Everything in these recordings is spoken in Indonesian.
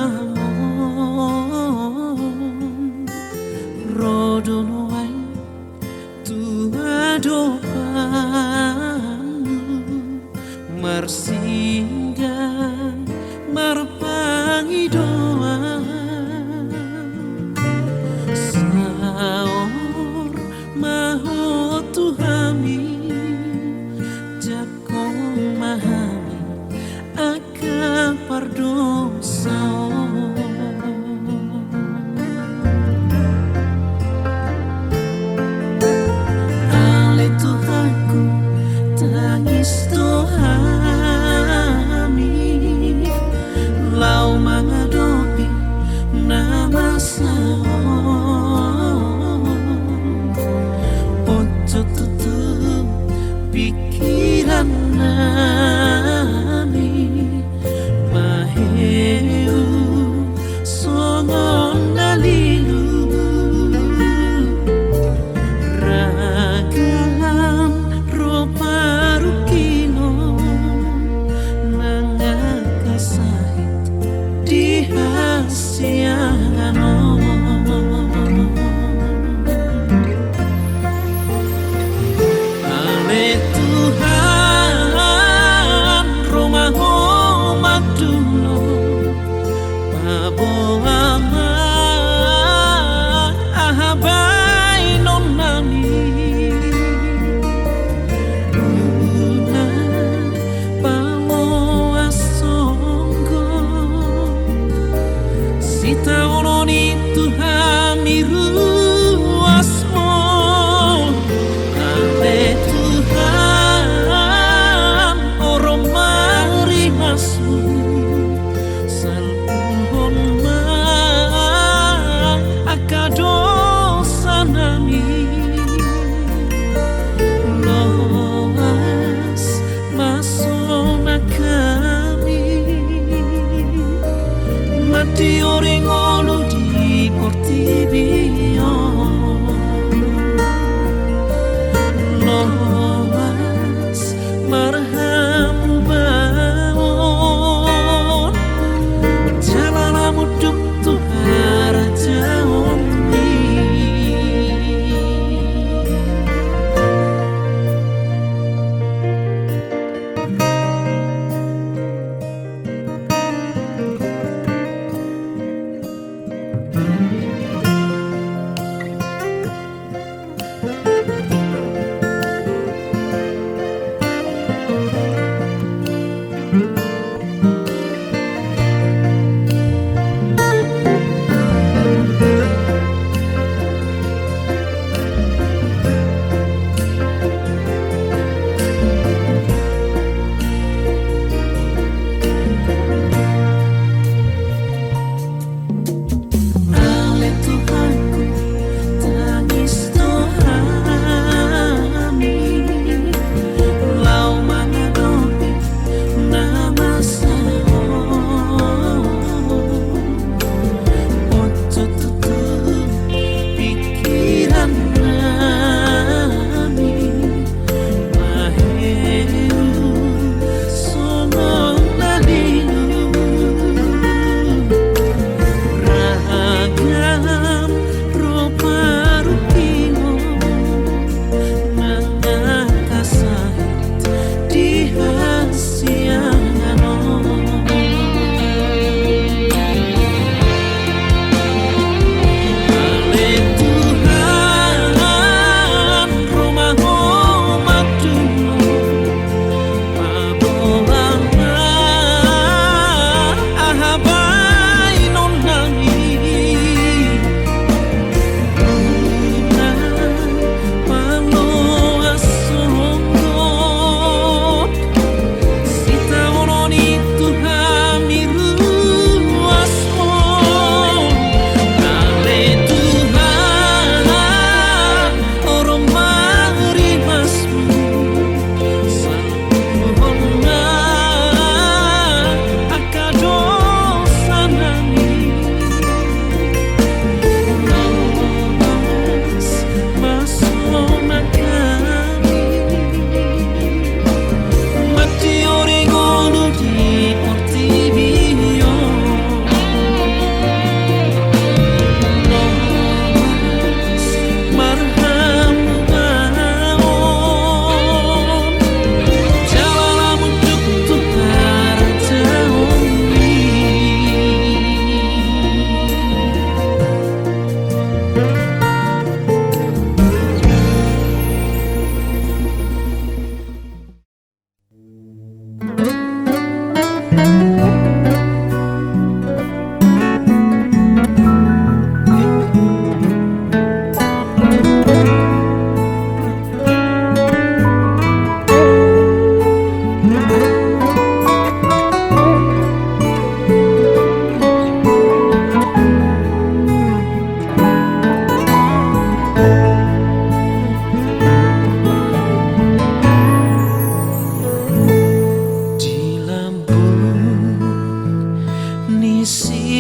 pamon rodono ai tuado panu marsinggah marpangi doa saor maho Tuhami jakong mahami akan pardosa ale Tuhanku tangis Tuhami lau mengadopi nama ojo tutup pikiran nami maheu songon dalilu ragalan ropa rukino nangakasahit di hasiano di oringolo di Portibio loas marhamu bawon jalanamu duk tuhara jauh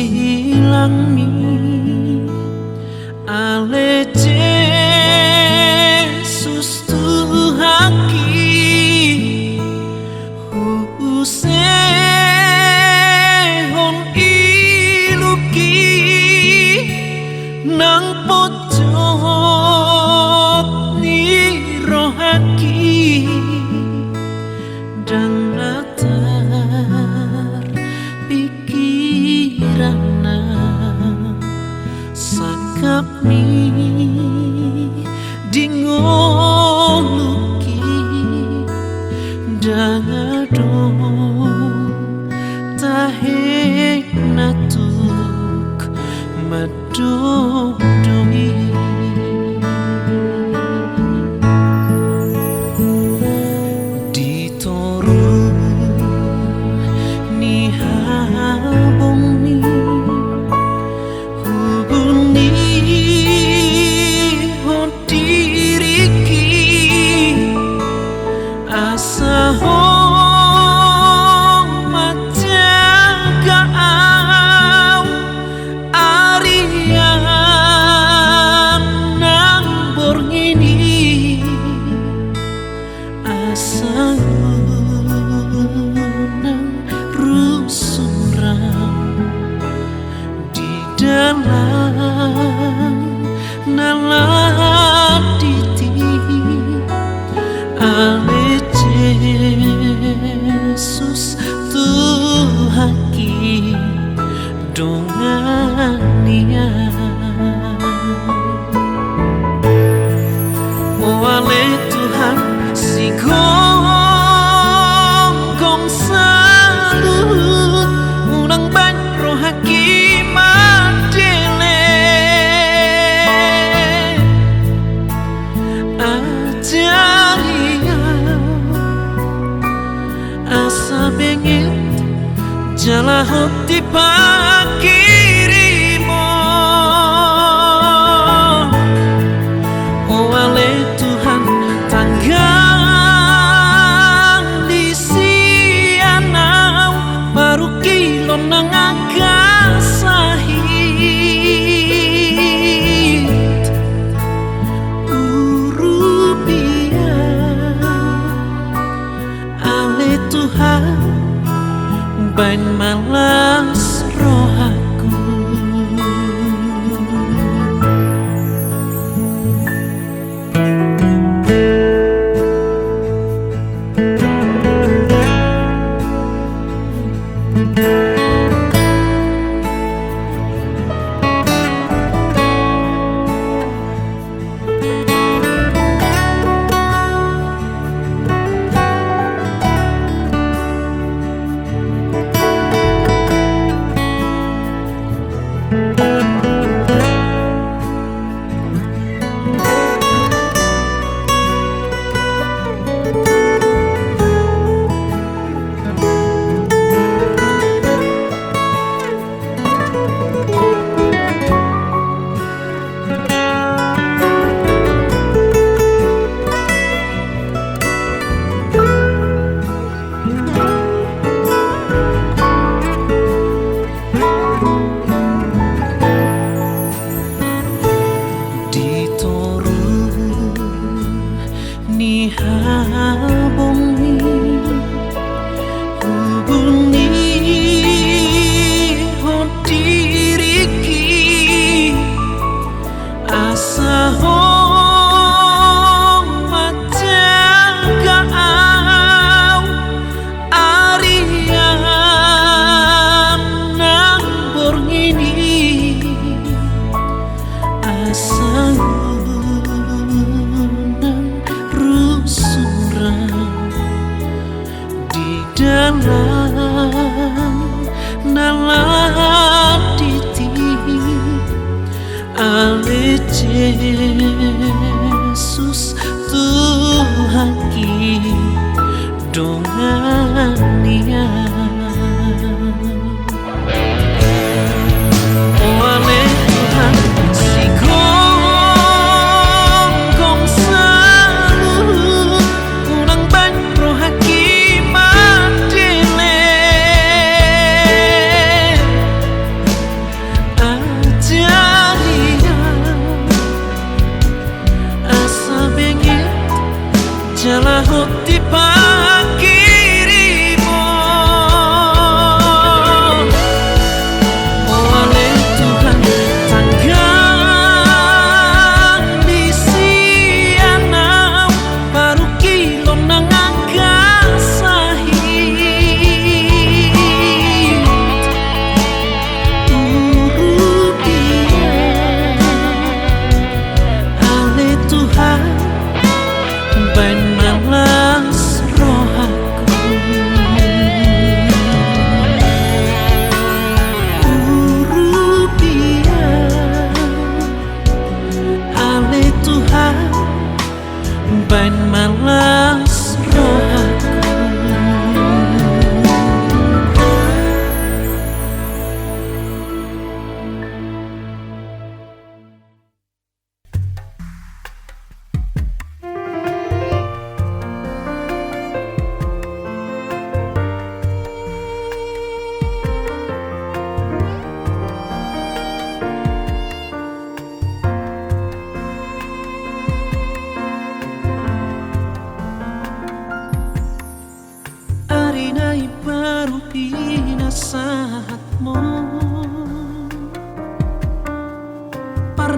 silangi ale Jesus Tuhaki husehon iluki nang pojok ni rohaki dan latar pikirana sakap mi dingoluki dangadong tahek natuk madodongi ditoru ni habongi hubuni hodiriki asa dalam naladiti ale Jesus Tuhaki dongania oh ale Tuhan si gonggong salut unang bang rohaki asa bengit jala hoti pakirimo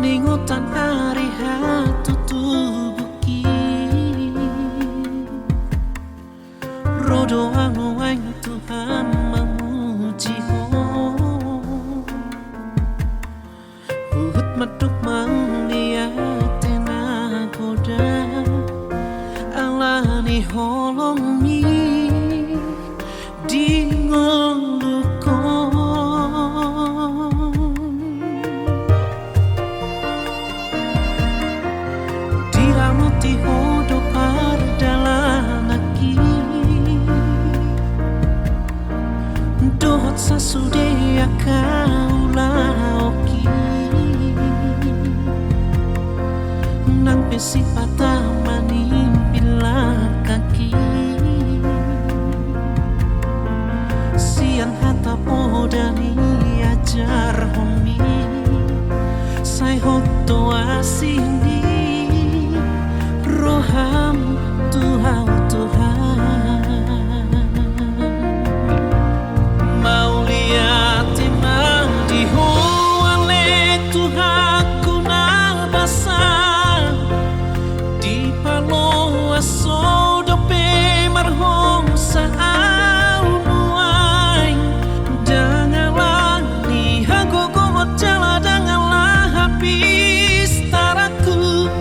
Lingutan hari hatu tubuki Rodo anu aing Tuhan memuji ho Uhut maduk mangliatena goda Alani holong mi di ngolukon Diramuti hodo pardalanaki Dohot sasude akaulaoki Nang pesipata manimpila kaki Sian hata podani ajar homi Sai hoto asini Roham Tuhan Mau lihat emang di hoale Tuhan kunal basah Di palo aso dope marhom saau nuai Janganlah ni hagogo jala janganlah habis taraku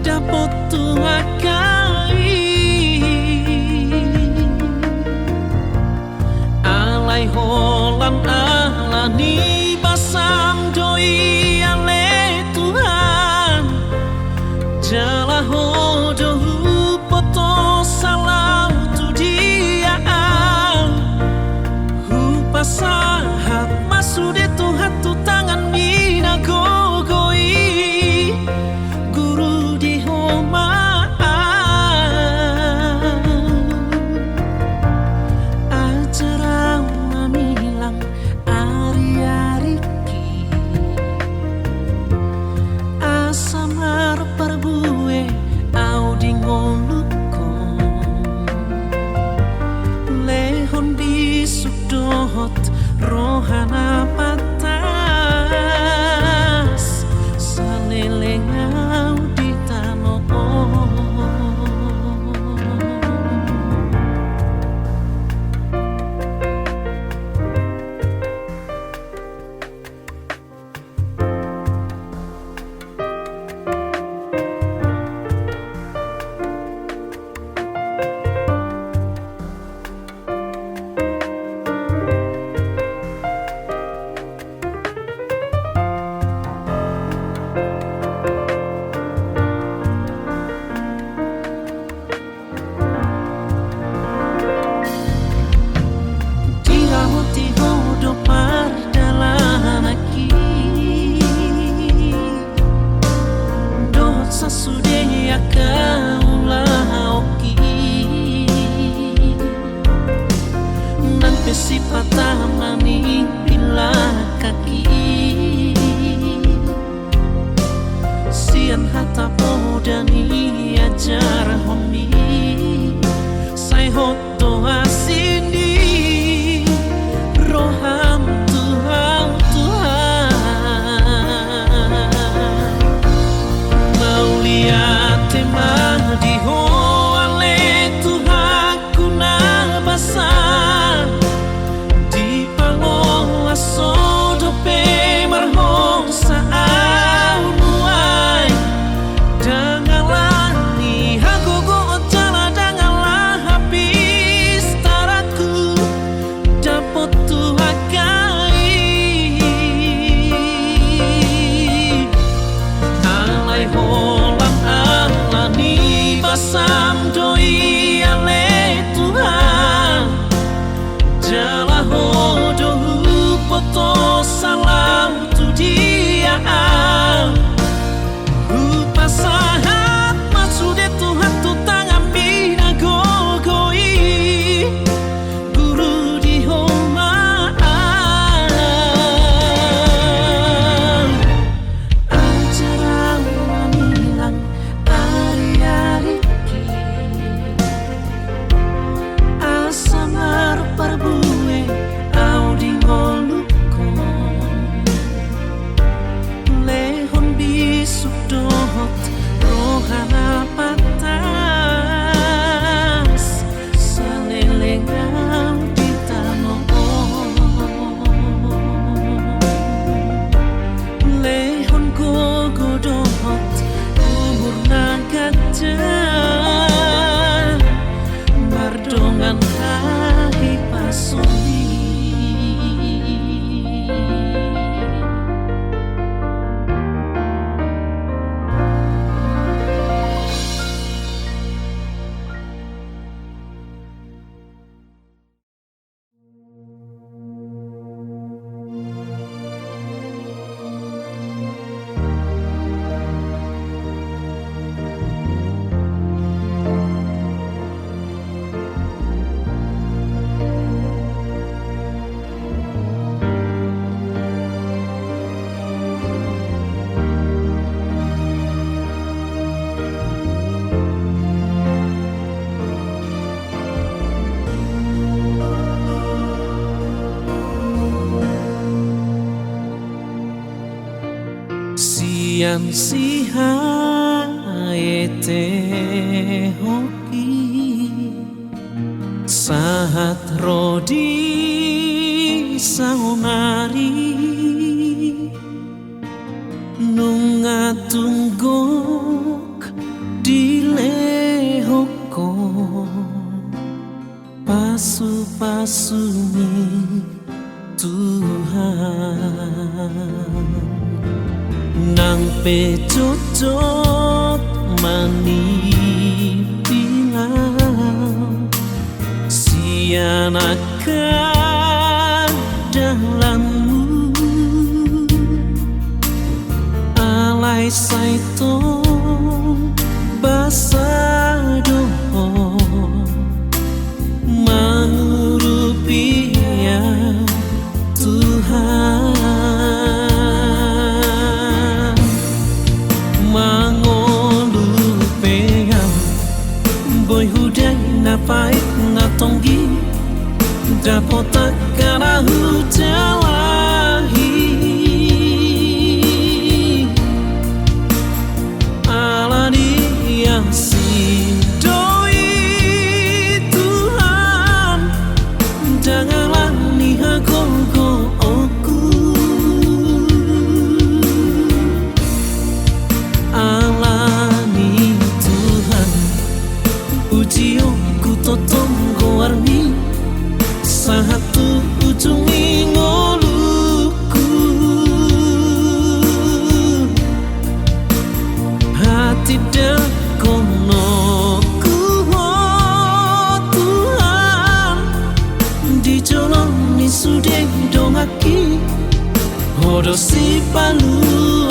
dapat tuakai Alai holan alani basam doi ale Tuhan Jala hodo poto salau tu dia Hupasahat masude Tuhan tu tangan mina gogoi Guru di homa Ajarang mamilang ari-ariki Asamar perbue au di ngolukon Lehon bisuk dohot rohana patas Salelengau di tanah Diramuti hodo pardalanaki Dohot sasude akaulaoki Nan pesipata maning pila kaki Sian hata podani ajar homi Sai hoto asini Roham Tuhan Mau lihat emang di hoale Tuhan kunal basah Di palo aso dope marhom saau nuai Janganlah ni hagogo jala janganlah habis dohot rohana patas salelengang ditano lehon gogo dohot umur nagajan mardongan hai pasoni sian sihaete hoki sahat rodi saunari nunga tunggok dilehoko pasu-pasumi Tuhan nang pecocot mani bilang sian akan dalammu alai saitong basadoho mengurupi ya Tuhan boy hudai napai ngatonggi dapotak kana hujalahi alani yang sidoi Tuhan janganlah nihagogo aku alani ujiku totonggo warni satu ujung ngoluku hati dakonoku oh Tuhan dijoloni sudah dongaki hodo si paluan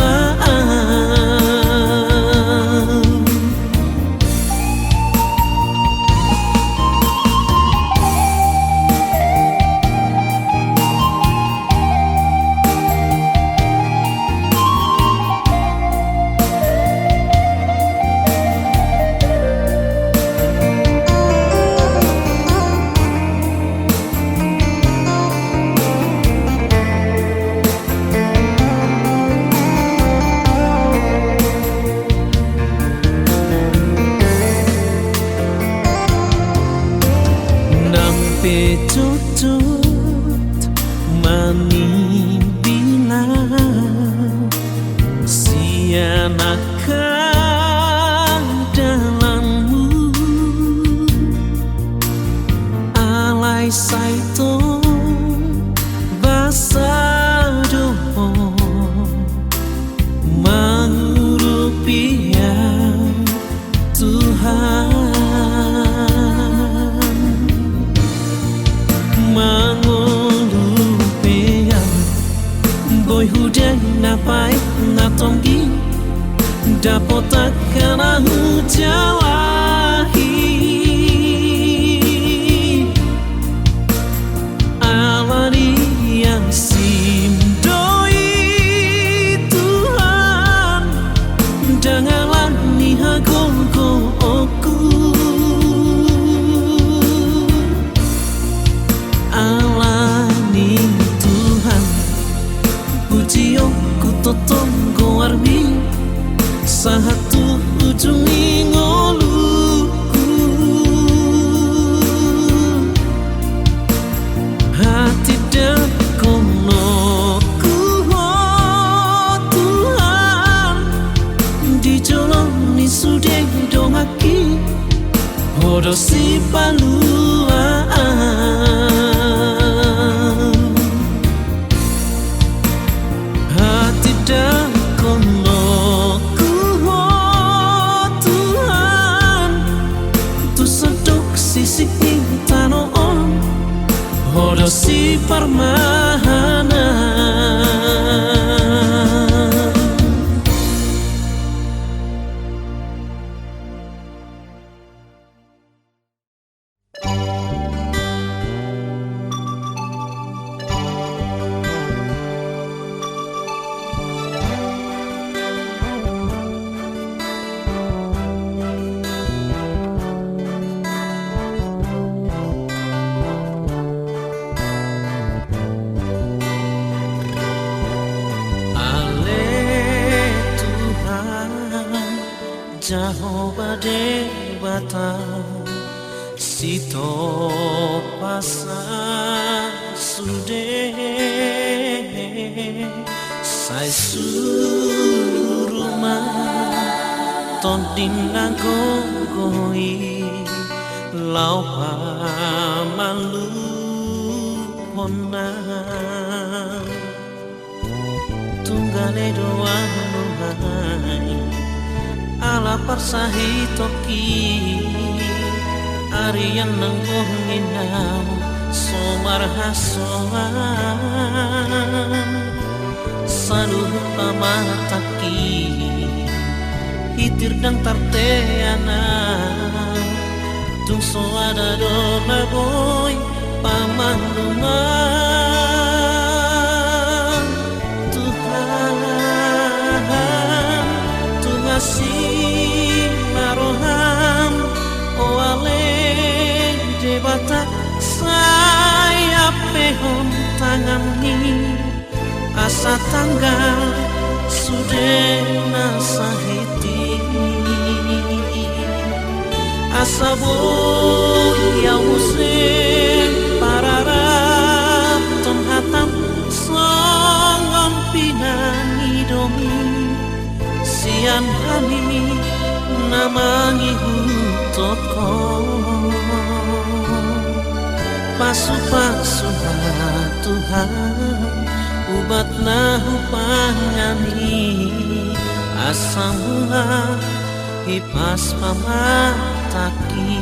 pecocot mani bilang sian akan dalammu alai saitong basadoho mengurupi ya Tuhan mangolupean boy hudai napai ngatonggi dapotak kana hujalahi alani yang simdoi Tuhan janganlah nihagogo aku alani Tuhan pujiku totonggo warmi satu ujung ngoluku, hati dan konoku, oh Tuhan, dijoloni sudah dongaki hodo si paluan, hati dan konoku, oh Tuhan, tu seduk sisik tanoon hodo si permahanan. Jehovah Dewata Sito Pasa Sude Sai Suruma Tondin Nagogoi Lau Pamalu Pona Tunggale doa nuhai ala parsahi toki arian nanggonginam somar hasoan saluh pamataki hitir dang tarteana tung soada dona boy pamanduman Tuhan ngasih maroham oale debata saya pehom tangan ni asa tanggal sudah nasahiti asa boy ya musim pararap tong hatam songon pinangi domi sian hani namangi hutoko pasu-pasu Tuhan ubat nahu pangani asamula hipas pamataki.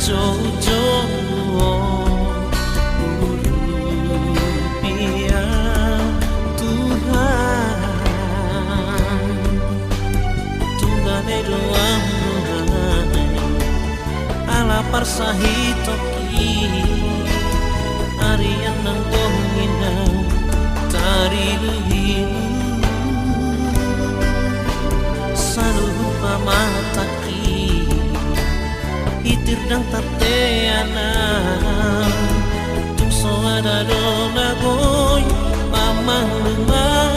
Jojo urupia Tuhan tunggane doa ala parsahi toki arian nanggongina tari luhimu saluh pamataki itir dang tateana tung soada dona boy pamaluman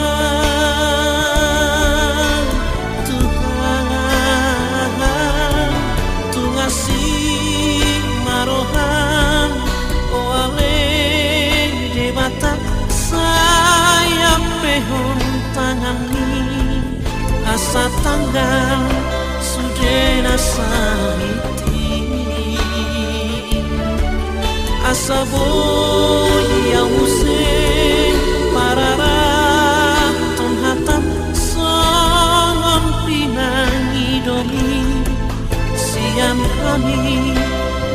Tuhan tu ngasih marohan oale debata saya pehon tangan ni asa tanggal sudah dena sahiti asa boy yang usai parara ton hatam songon pinangi domi sian kami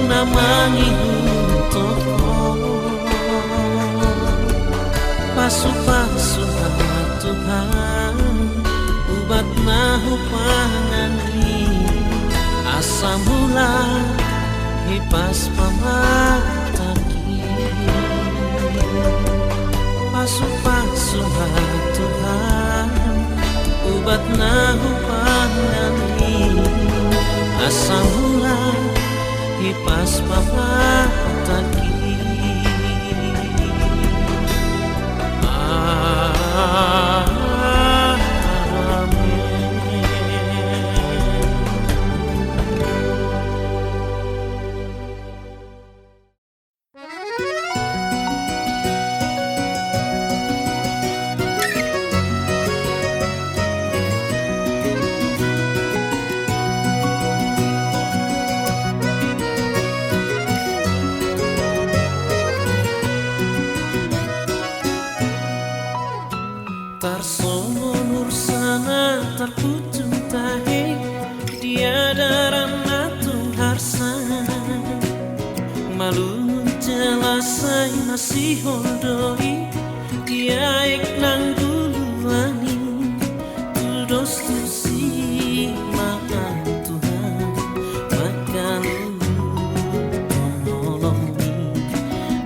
namangi untukku pasu-pasu Tuhan ubat nahu pangani asa mula hipas pamataki pasu-pasu Tuhan ubat nahu pangani asa mula hipas pamataki Tarsonur sana terputung tahe dia darana tung harsan malu jelasai masih holdoi dia ek nang duluani tudos tusi makan Tuhan makan tolongi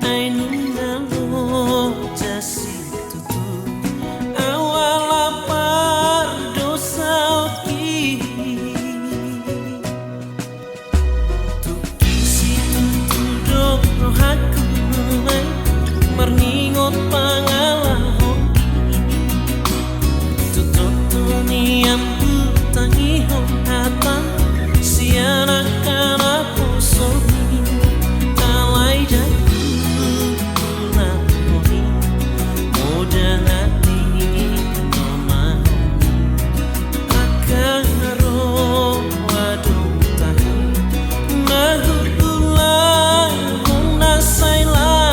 ainu nalo jasi Merningot pangalah tutup tunian tangi hatan siana kana posomi alai jaku kulahoni modan hati nomahoni akan roh wadung tahi nahukulah nasailah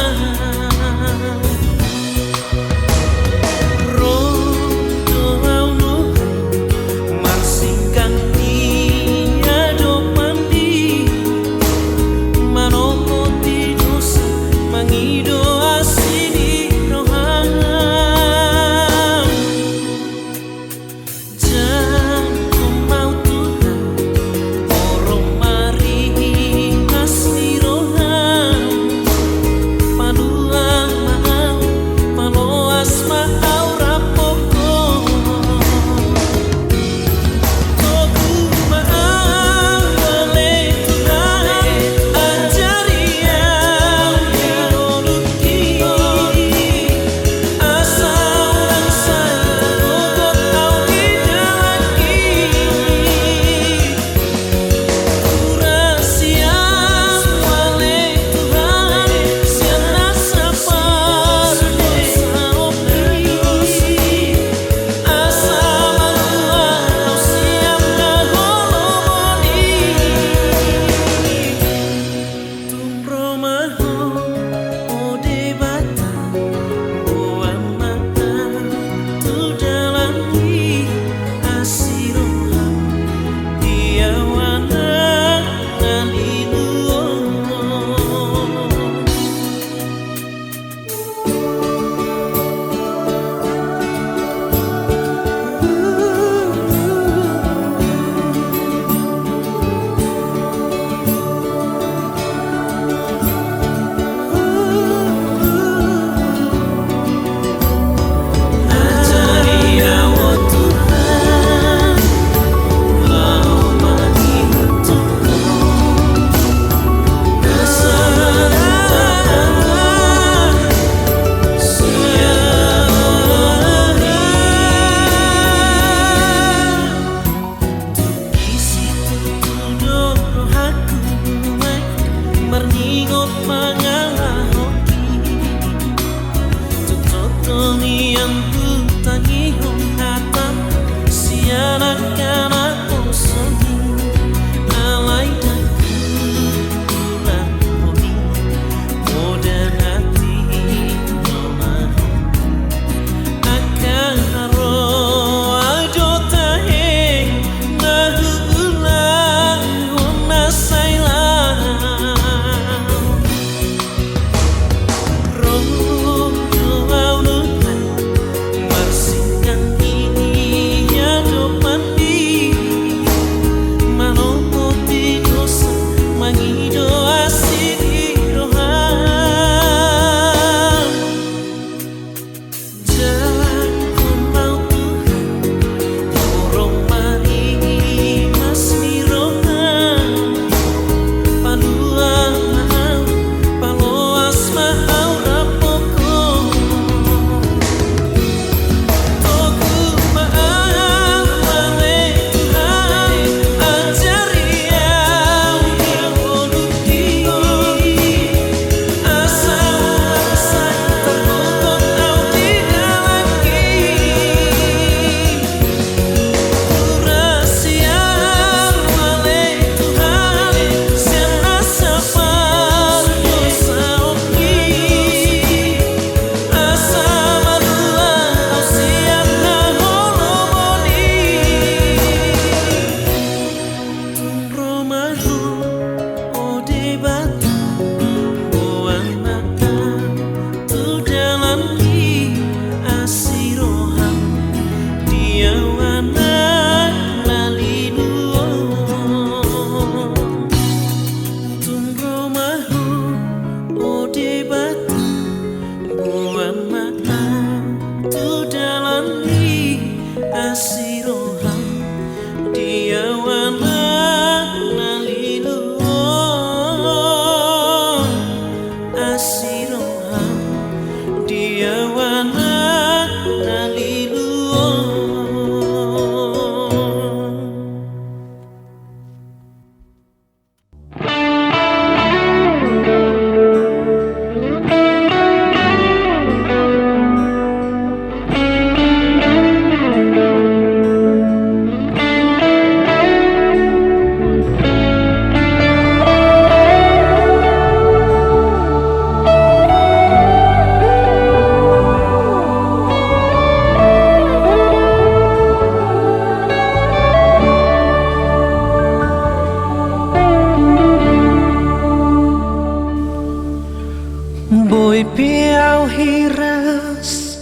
piau hiras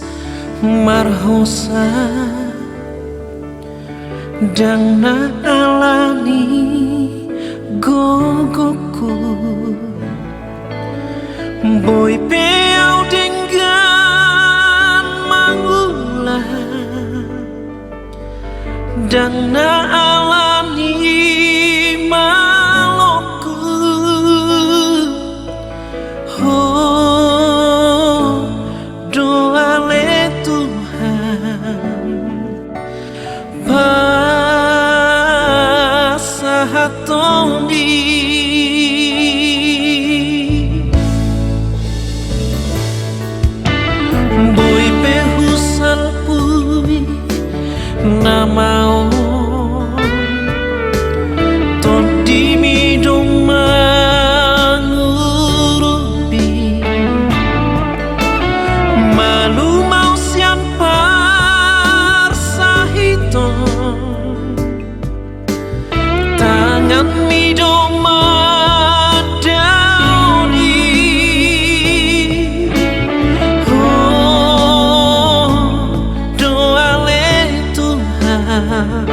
marhosa dang na alani gogoku boy piau dengan mangula dang na alani maloku oh doa le Tuhan pasahatoni boy pehusal pui namao todimi dong mangurubi malu mau siampar sahito tangan mi dong madauni oh doa le Tuhan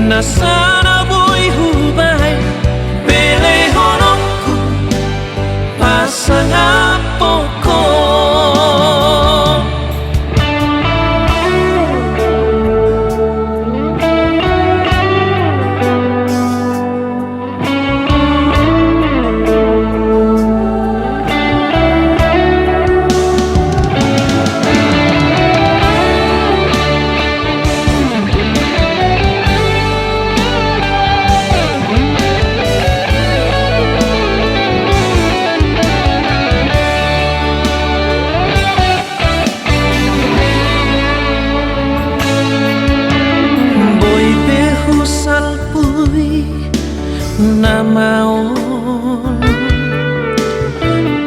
nasana boy hubay pele honokku pasang apoko namaon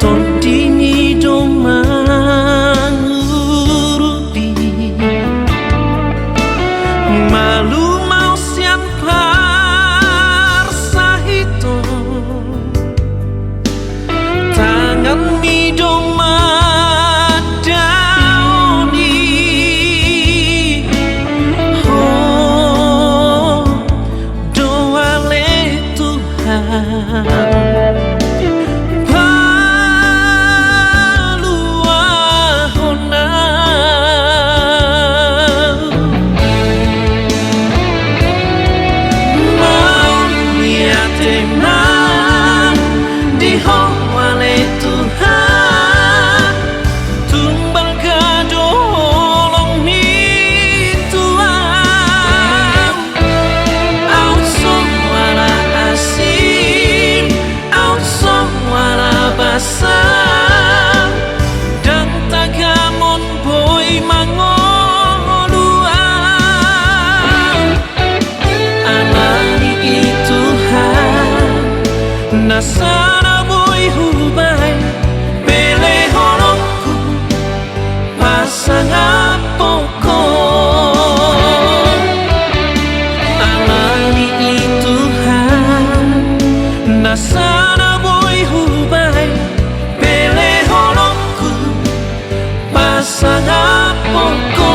todimi dong mangurubi malu mau siampar sahito tangan mi dong madauni oh doa le paluahona mau niatena di hoa le Tuhan tumbal kadolong mi Tuhan au somala asin au somala basah dan tagamon boy mangoluan alani Tuhan nasana boy hubay pele honokku pasang apoko alani Tuhan nasana boy hubay pele honokku pasang apoko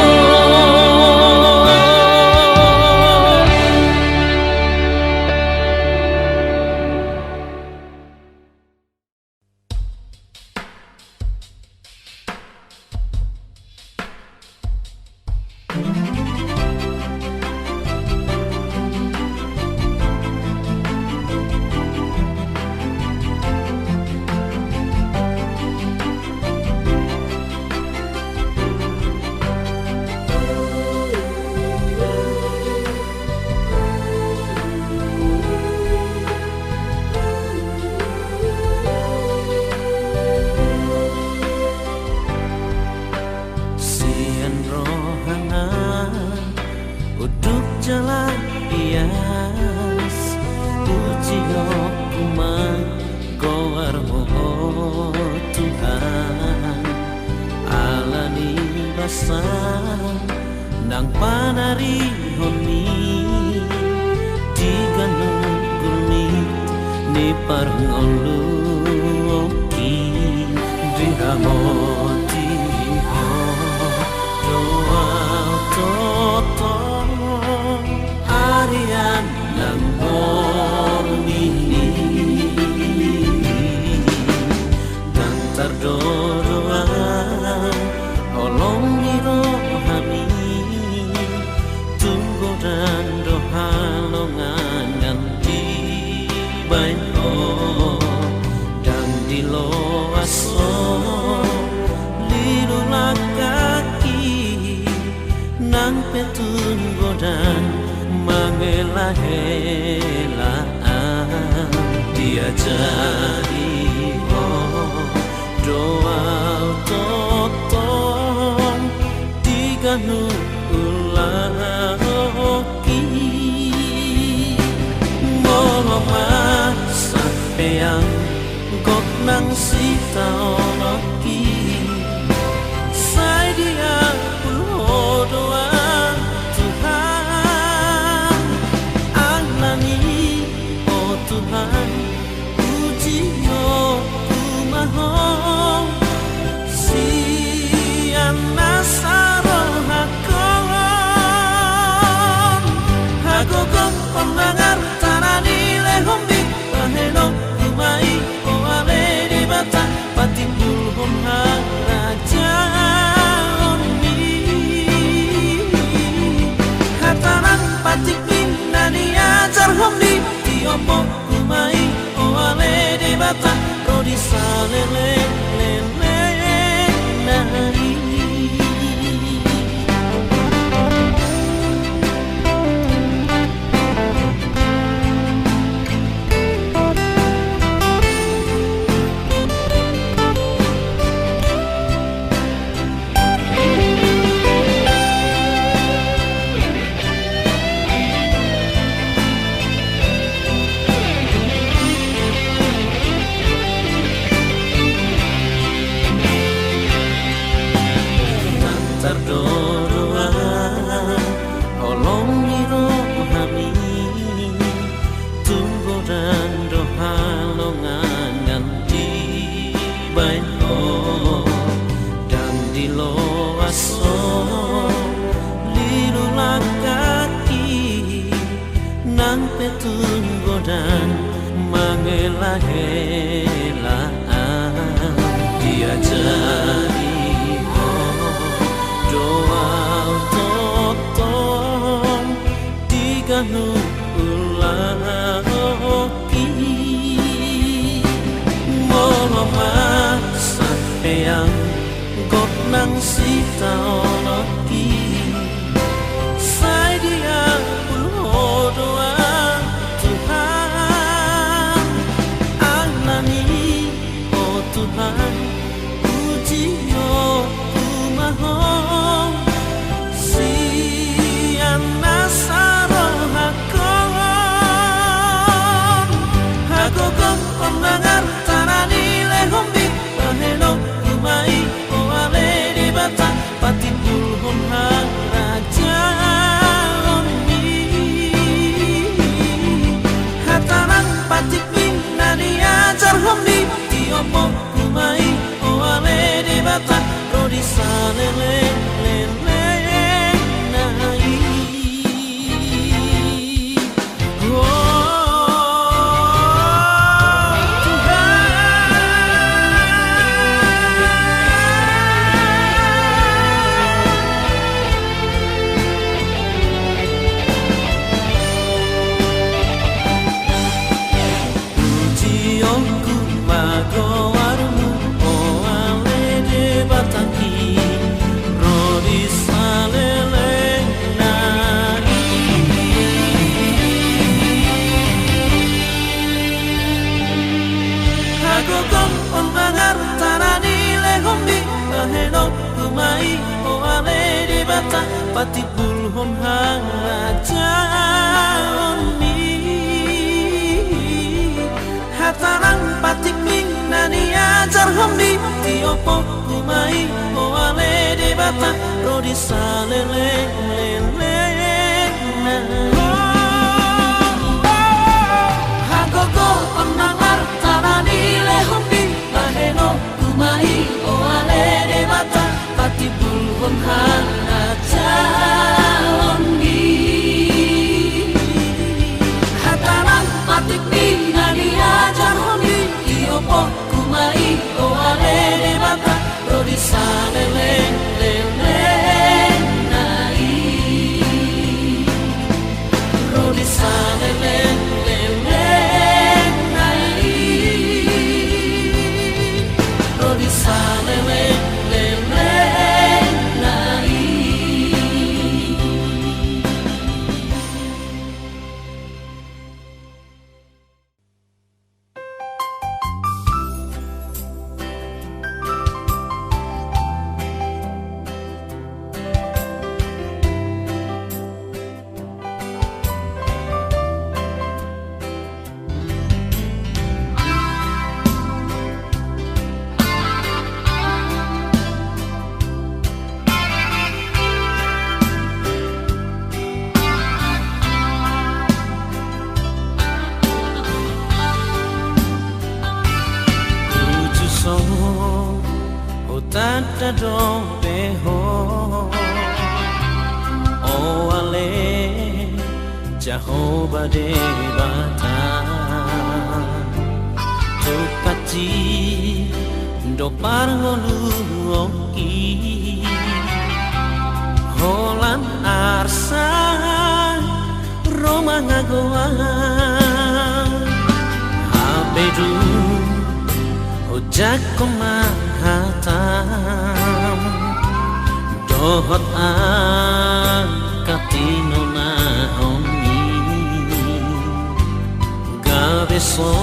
rias puji hukuman Gowarmu Tuhan alani basang nang panari honi tiga nugulnit ni parngoluki dihamoti ho doa toto arian nang borni dan terdoa olong ni rohani tunggu dan doa longan nganti bayo dan di loaso lilulah kaki nang petun godan mengelah-elaan dia jadi doa totong tiga ulahoki moloma sampai yang gok nang sita oloki sai dia puluh doa Tuhan alani oh Tuhan puji kumaho sian nasaro hakon pendengar tarani lehombi baheno kumai oale di bata patimbul homha raja oni hataran patik nani ajar hombi tiopo kumai oale di bata rodi salele lele nari terdoa olong ni rohani tunggu dan doa longan nganti bayo dan di loaso lilulah kaki nang petun godan mengelah-elaan dia jadi doa totong tiga ulahoki moloma sampai yang gok nang sita oloki sai dia puluh doa Tuhan alani oh Tuhan puji kumaho sian nasaro hakon pendengar tarani lehombi baheno kumai oale di bata patimbul homha raja oni hataran patik nani ajar hombi tiopo kumai oale di bata rodi salele lele nai puji ku mago bata pati bulhon hajalon mi hatarang patik ming nani ajar hombi tiopo kumai oale de bata rodi salele hagogo penangar tarani le hombi laheno kumai oale de bata pati bulhon hajalon mi hatarang patik ming nani ajar hombi tiopo kumai oale de bata rodi salele tanta do beho o ale Jehovah de bata tukati do parngolu oki holan arsa roma ngagoa habedu ojak hatam dohot katino na homi gabeso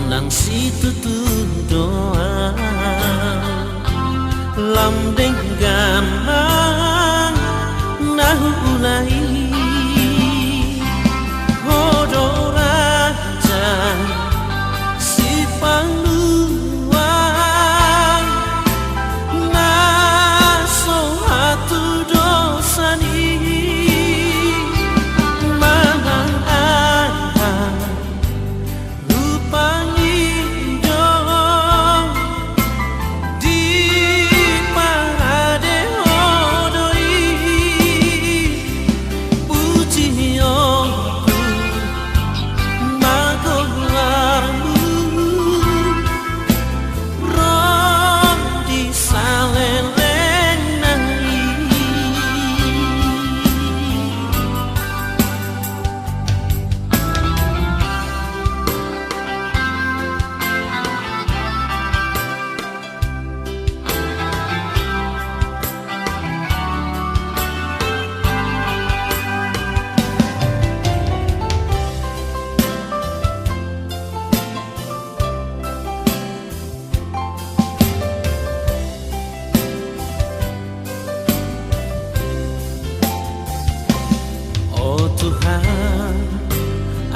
nang situ tu doa lamdeng gamang nahu ulai hodora jan si palu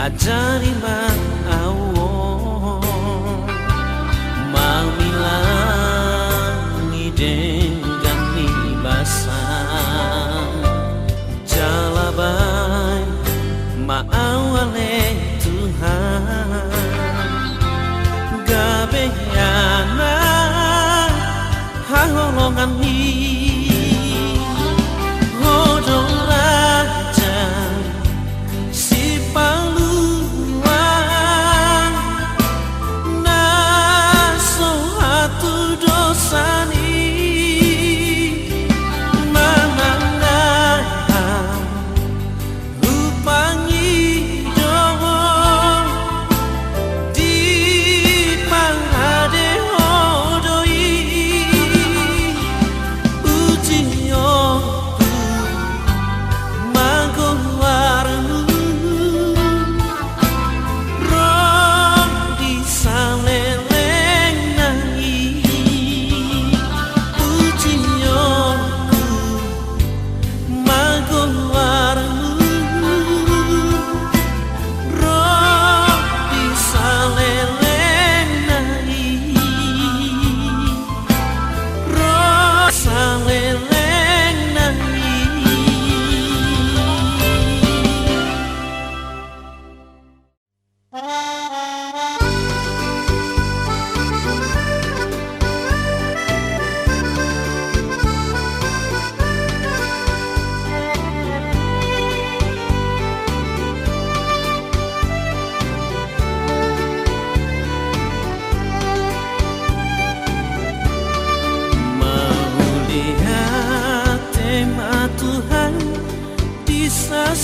ajari ma'awo mamilangi dengan libasan jalabai ma'awale Tuhan gabeyana haholongan ni hodong raja si palu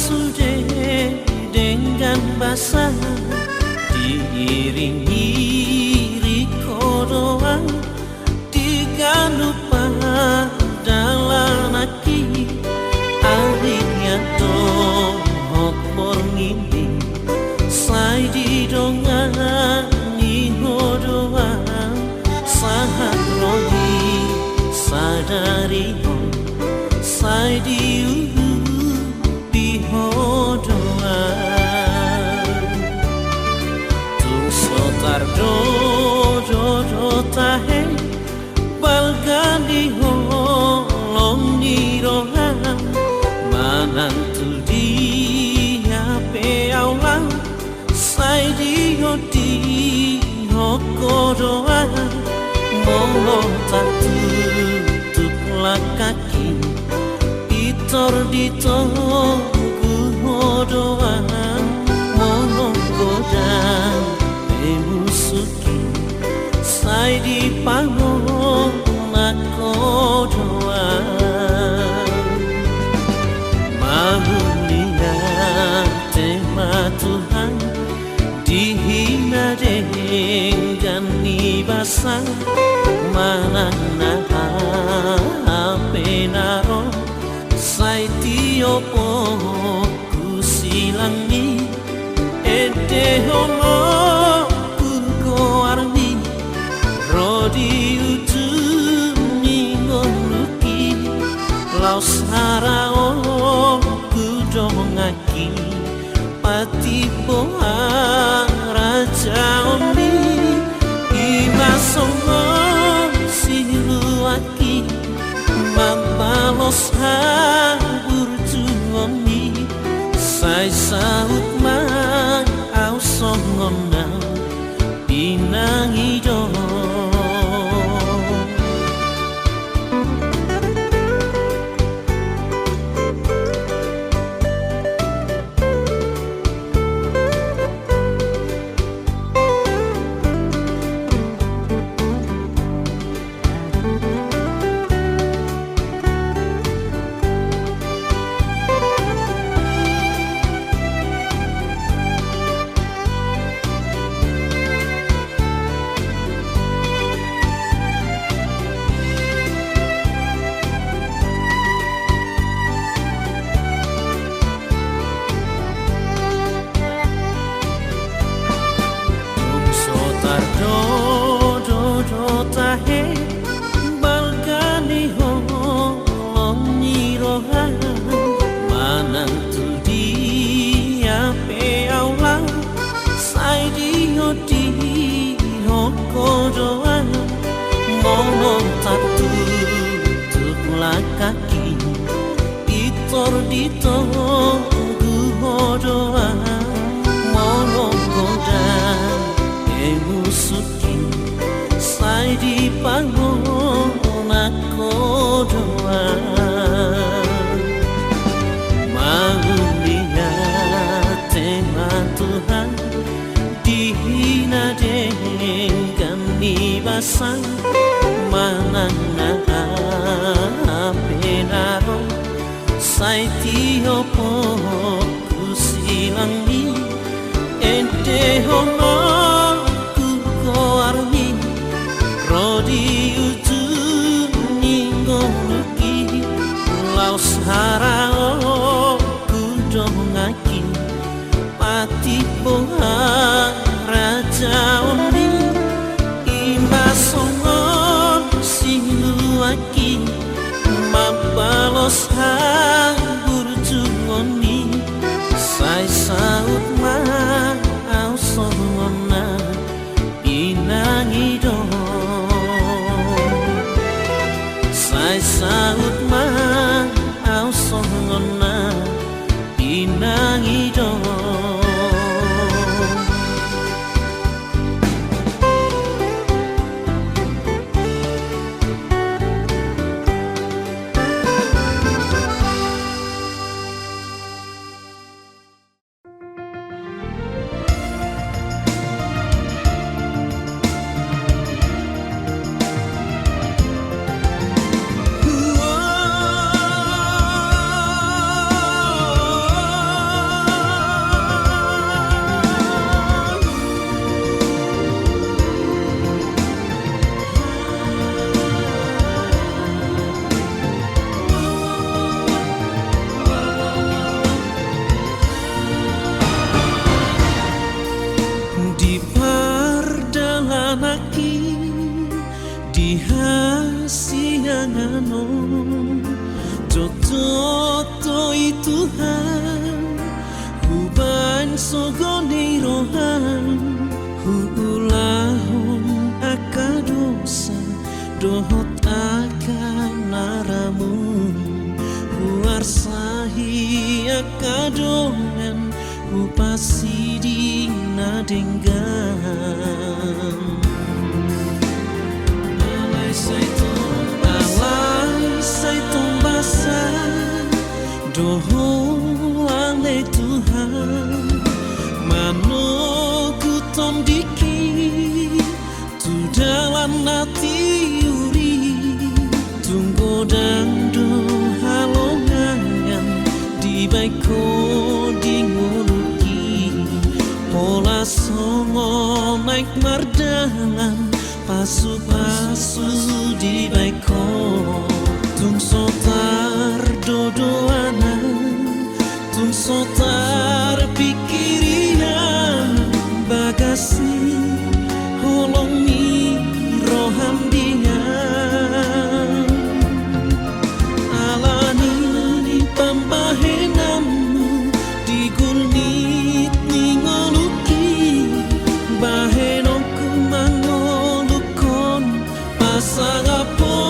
sudah dengan basah, diiringi riko doa, tiga lupa dalam naki, akhirnya dohok borngini, sai di dongan niho doa, sahat rohi sadari ho, sai di doa tu sotar do tahe balgandi holong ni rohan manang tu dia pe aulang sai di hoti hoko doa mong tatu tu kaki pitor di doa mohon godang emusuki sai di pangon aku doa manunia tema Tuhan dihina dengan basah mana penaro sai tiopo silangi ede homo kurko arni rodi utu ningonuki laus harao kudongaki pati boa raja omni imasongo siluaki mambalos burju omni sai saut man au songon na pinangi do tahe balgani holong ni rohan manang tu dia pe aulang sai di hoti hoko doa ngomong tatu tuklah kaki pitor di tunggu doa ngomong godang emusuki sai di pangon aku doa manunia tema Tuhan dihina dengan basah manana penaro sai tiopo kusilangi ente homo arni rodi utu ningonuki laus harao kudongaki pati boha raja omni imasongon siluaki mabalos burjungoni sai saut ma au songona pinangi do sai saut ma au songona pinangi do sogoni rohan huulahon akadosa dohot akan naramu huarsahi akadongan hupasi di nadenggan alai saitong basa doho ale Tuhan mano kutom diki tu dalam nati uri tunggu dan do halongan di baiko di nguluki pola songo naik mardangan pasu-pasu di baiko tung sotar dodoanan tung sotar pikirian bagasi holongi roham dian alani pambahenammu di gulnit ningoluki bahenokku mangolukon pasangapon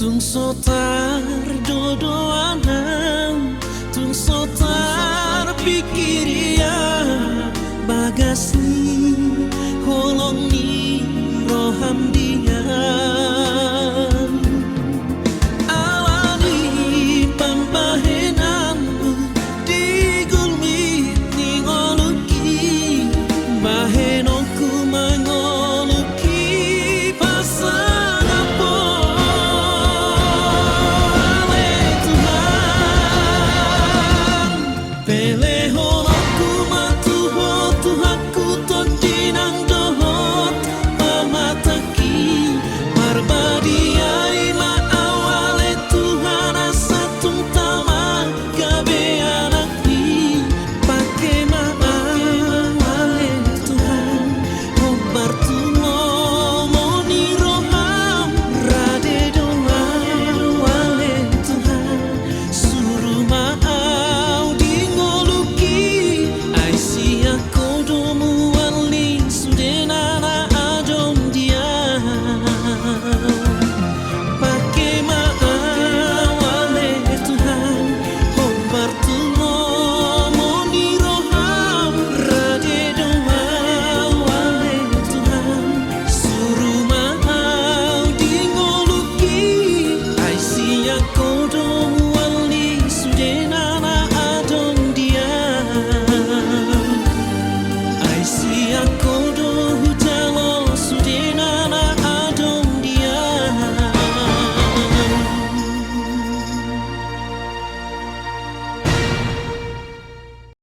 tung sotar dodoanan tung sotar pikiria bagas